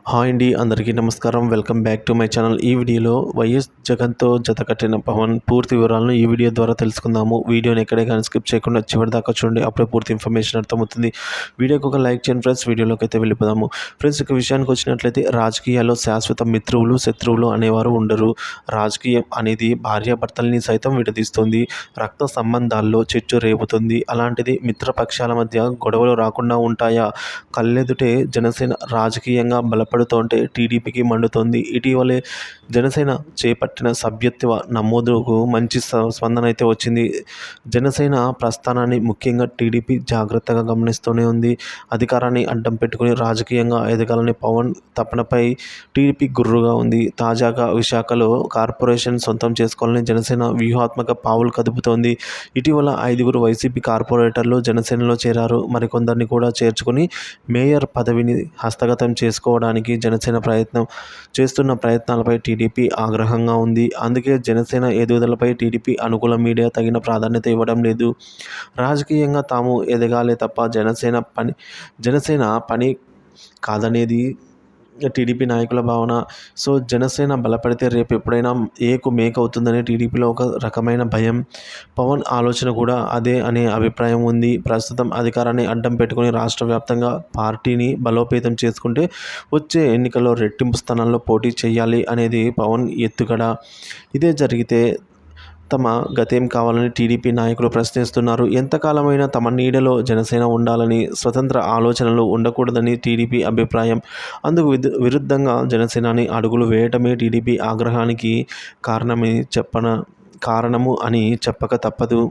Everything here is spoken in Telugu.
హాయ్ అండి, అందరికీ నమస్కారం. Welcome back to my channel. ఈ వీడియోలో వైఎస్ జగన్తో జతకట్టిన పవన్ పూర్తి వివరాలను ఈ వీడియో ద్వారా తెలుసుకుందాము. వీడియోని ఎక్కడే కానీ స్కిప్ చేయకుండా చివరి దాకా చూడండి, అప్పుడే పూర్తి ఇన్ఫర్మేషన్ అర్థమవుతుంది. వీడియోకి ఒక లైక్ చేయండి ఫ్రెండ్స్. వీడియోలోకి అయితే వెళ్ళిపోదాము. ఫ్రెండ్స్, ఇక విషయానికి వచ్చినట్లయితే రాజకీయాల్లో శాశ్వత మిత్రువులు శత్రువులు అనేవారు ఉండరు. రాజకీయం అనేది భార్యాభర్తల్ని సైతం విడదీస్తుంది, రక్త సంబంధాల్లో చిచ్చు రేపుతుంది. అలాంటిది మిత్రపక్షాల మధ్య గొడవలు రాకుండా ఉంటాయా? కళ్ళెదుటే జనసేన రాజకీయంగా బలపడుతుంటే టీడీపీకి మండుతోంది. ఇటీవలే జనసేన చేపట్టిన సభ్యత్వ నమోదుకు మంచి స్పందన అయితే వచ్చింది. జనసేన ప్రస్థానాన్ని ముఖ్యంగా టీడీపీ జాగ్రత్తగా గమనిస్తూనే ఉంది. అధికారాన్ని అడ్డం పెట్టుకుని రాజకీయంగా ఎదగాలని పవన్ తపనపై టీడీపీ గుర్రుగా ఉంది. తాజాగా విశాఖలో కార్పొరేషన్ సొంతం చేసుకోవాలని జనసేన వ్యూహాత్మక పావులు కదుపుతోంది. ఇటీవల 5 వైసీపీ కార్పొరేటర్లు జనసేనలో చేరారు. మరికొందరిని కూడా చేర్చుకుని మేయర్ పదవిని హస్తగతం చేసుకోవడానికి జనసేన చేస్తున్న ప్రయత్నాలపై టీడీపీ ఆగ్రహంగా ఉంది. అందుకే జనసేన ఎదుగుదలపై టీడీపీ అనుకూల మీడియా తగిన ప్రాధాన్యత ఇవ్వడం లేదు. రాజకీయంగా తాము ఎదగాలే తప్ప జనసేన పని కాదనేది టీడీపీ నాయకుల భావన. సో జనసేన బలపడితే రేపు ఎప్పుడైనా ఏకు మేక అవుతుందని టీడీపీలో ఒక రకమైన భయం. పవన్ ఆలోచన కూడా అదే అనే అభిప్రాయం ఉంది. ప్రస్తుతం అధికారాన్ని అడ్డం పెట్టుకుని రాష్ట్ర వ్యాప్తంగా పార్టీని బలోపేతం చేసుకుంటే వచ్చే ఎన్నికల్లో రెట్టింపు స్థానాల్లో పోటీ చేయాలి అనేది పవన్ ఎత్తుగడ. ఇదే జరిగితే తమ గతేం కావాలని టీడీపీ నాయకులు ప్రశ్నిస్తున్నారు. ఎంతకాలమైనా తమ నీడలో జనసేన ఉండాలని, స్వతంత్ర ఆలోచనలు ఉండకూడదని టీడీపీ అభిప్రాయం. అందుకు విరుద్ధంగా జనసేనాని అడుగులు వేయటమే టీడీపీ ఆగ్రహానికి కారణము అని చెప్పక తప్పదు.